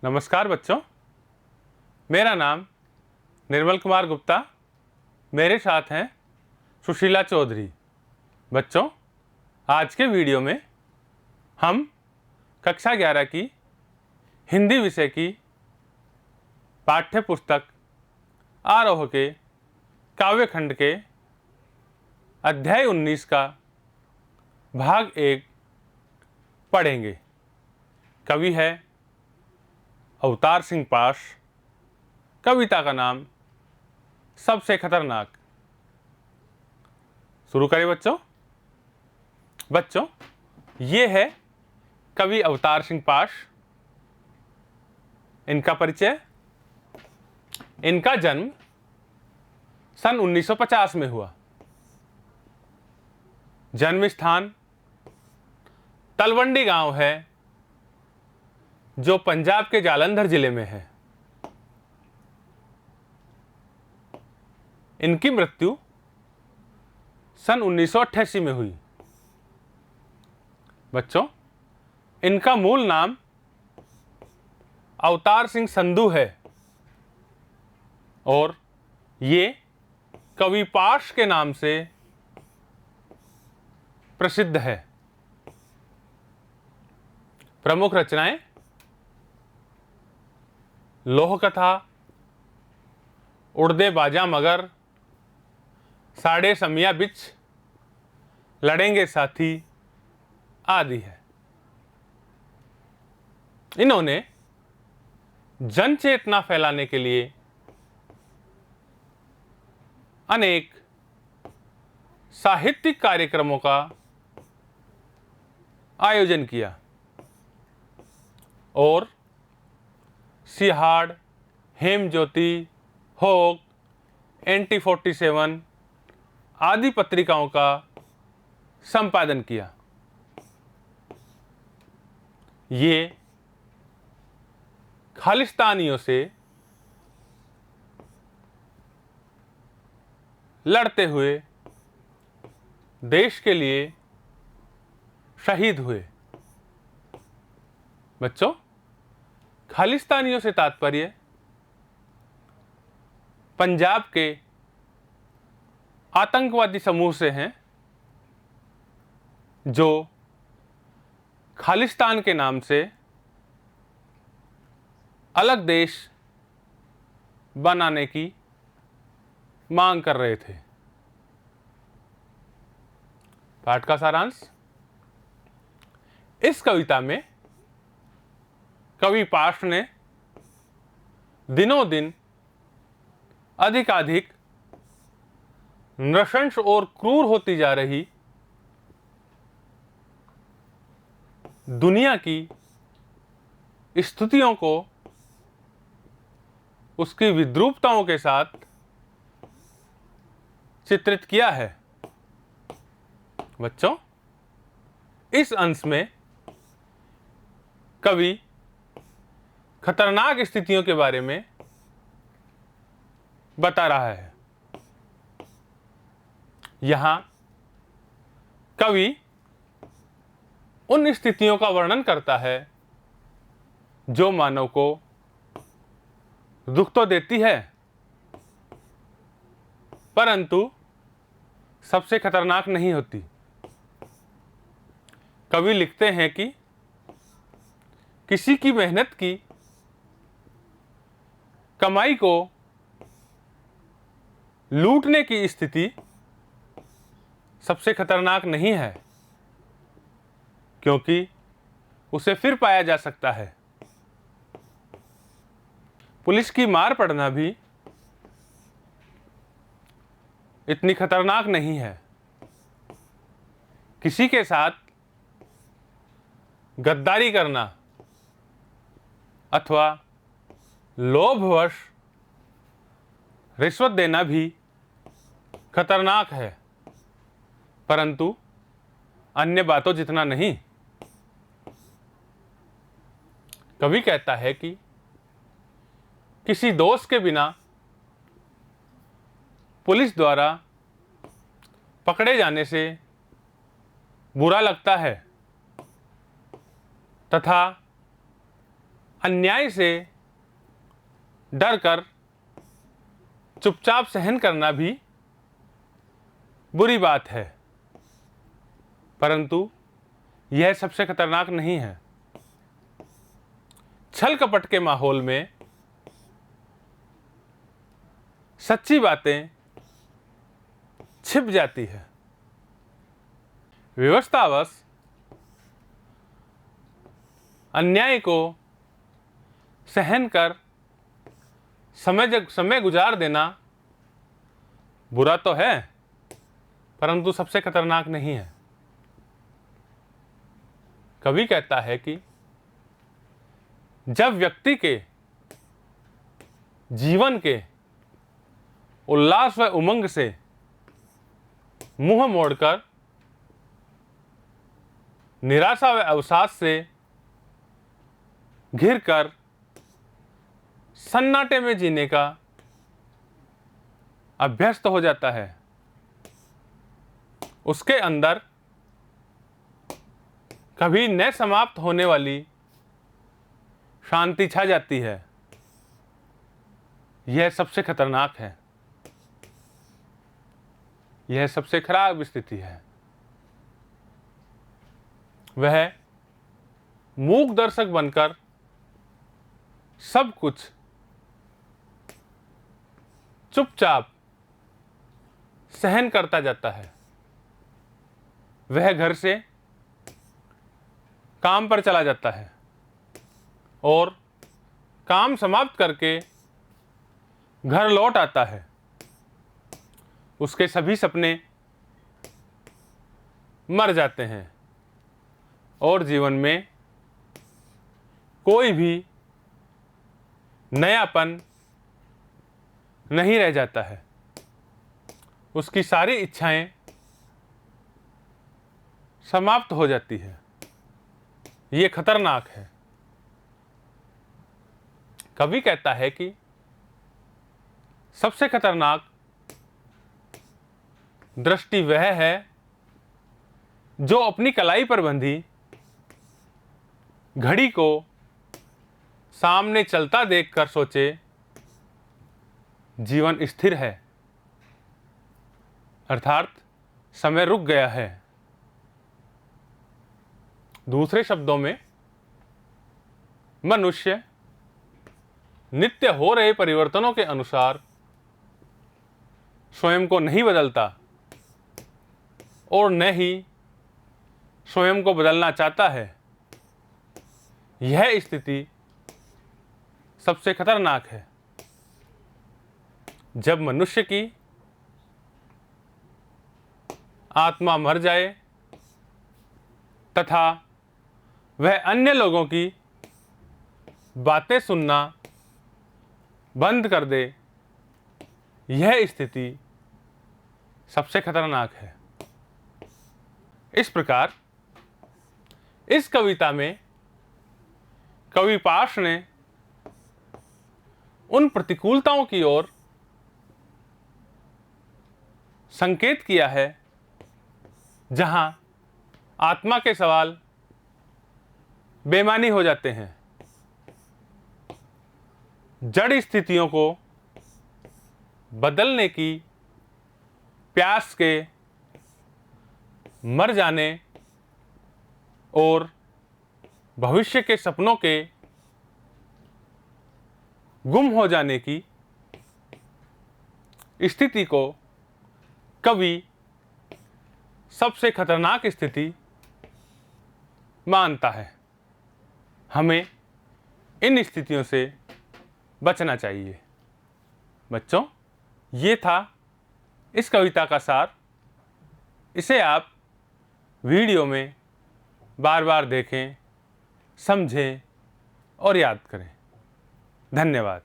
नमस्कार बच्चों, मेरा नाम निर्मल कुमार गुप्ता, मेरे साथ हैं सुशीला चौधरी। बच्चों, आज के वीडियो में हम कक्षा 11 की हिंदी विषय की पाठ्य पुस्तक आरोह के काव्यखंड के अध्याय 19 का भाग 1 पढ़ेंगे। कवि है अवतार सिंह पाश। कविता का नाम सबसे खतरनाक। शुरू करें बच्चों। बच्चों, ये है कवि अवतार सिंह पाश। इनका परिचय। इनका जन्म सन 1950 में हुआ। जन्म स्थान तलवंडी गांव है, जो पंजाब के जालंधर जिले में है। इनकी मृत्यु सन 1988 में हुई। बच्चों, इनका मूल नाम अवतार सिंह संधू है और ये कवि पाश के नाम से प्रसिद्ध है। प्रमुख रचनाएं लोह कथा, उड़दे बाजा मगर, साड़े समिया बिच, लड़ेंगे साथी आदि है। इन्होंने जन चेतना फैलाने के लिए अनेक साहित्यिक कार्यक्रमों का आयोजन किया और सिहाड़, हेमज्योति, होक, एंटी 47 आदि पत्रिकाओं का संपादन किया। ये खालिस्तानियों से लड़ते हुए देश के लिए शहीद हुए। बच्चों, खालिस्तानियों से तात्पर्य पंजाब के आतंकवादी समूह से हैं, जो खालिस्तान के नाम से अलग देश बनाने की मांग कर रहे थे। पाठ का सारांश। इस कविता में कवि पाश ने दिनों दिन अधिकाधिक नृशंस और क्रूर होती जा रही दुनिया की स्थितियों को उसकी विद्रूपताओं के साथ चित्रित किया है। बच्चों, इस अंश में कवि खतरनाक स्थितियों के बारे में बता रहा है। यहां कवि उन स्थितियों का वर्णन करता है जो मानव को दुख तो देती है, परंतु सबसे खतरनाक नहीं होती। कवि लिखते हैं कि किसी की मेहनत की कमाई को लूटने की स्थिति सबसे खतरनाक नहीं है, क्योंकि उसे फिर पाया जा सकता है। पुलिस की मार पड़ना भी इतनी खतरनाक नहीं है। किसी के साथ गद्दारी करना अथवा लोभवश रिश्वत देना भी खतरनाक है, परंतु अन्य बातों जितना नहीं। कवि कहता है कि किसी दोष के बिना पुलिस द्वारा पकड़े जाने से बुरा लगता है तथा अन्याय से डर कर चुपचाप सहन करना भी बुरी बात है, परंतु यह सबसे खतरनाक नहीं है। छल कपट के माहौल में सच्ची बातें छिप जाती है। विवशतावश अन्याय को सहन कर समय गुजार देना बुरा तो है, परंतु सबसे खतरनाक नहीं है। कवि कहता है कि जब व्यक्ति के जीवन के उल्लास व उमंग से मुंह मोड़कर निराशा व अवसाद से घिरकर सन्नाटे में जीने का अभ्यस्त हो जाता है, उसके अंदर कभी न समाप्त होने वाली शांति छा जाती है। यह सबसे खतरनाक है, यह सबसे खराब स्थिति है। वह मूक दर्शक बनकर सब कुछ चुपचाप सहन करता जाता है। वह घर से काम पर चला जाता है और काम समाप्त करके घर लौट आता है। उसके सभी सपने मर जाते हैं और जीवन में कोई भी नयापन नहीं रह जाता है। उसकी सारी इच्छाएं समाप्त हो जाती है। ये खतरनाक है। कवि कहता है कि सबसे खतरनाक दृष्टि वह है जो अपनी कलाई पर बंधी घड़ी को सामने चलता देखकर सोचे जीवन स्थिर है, अर्थात समय रुक गया है। दूसरे शब्दों में मनुष्य नित्य हो रहे परिवर्तनों के अनुसार स्वयं को नहीं बदलता और न ही स्वयं को बदलना चाहता है। यह स्थिति सबसे खतरनाक है। जब मनुष्य की आत्मा मर जाए तथा वह अन्य लोगों की बातें सुनना बंद कर दे, यह स्थिति सबसे खतरनाक है। इस प्रकार इस कविता में कवि पाश ने उन प्रतिकूलताओं की ओर संकेत किया है जहां आत्मा के सवाल बेमानी हो जाते हैं। जड़ स्थितियों को बदलने की प्यास के मर जाने और भविष्य के सपनों के गुम हो जाने की स्थिति को कवि सबसे खतरनाक स्थिति मानता है। हमें इन स्थितियों से बचना चाहिए। बच्चों, ये था इस कविता का सार। इसे आप वीडियो में बार बार देखें, समझें और याद करें। धन्यवाद।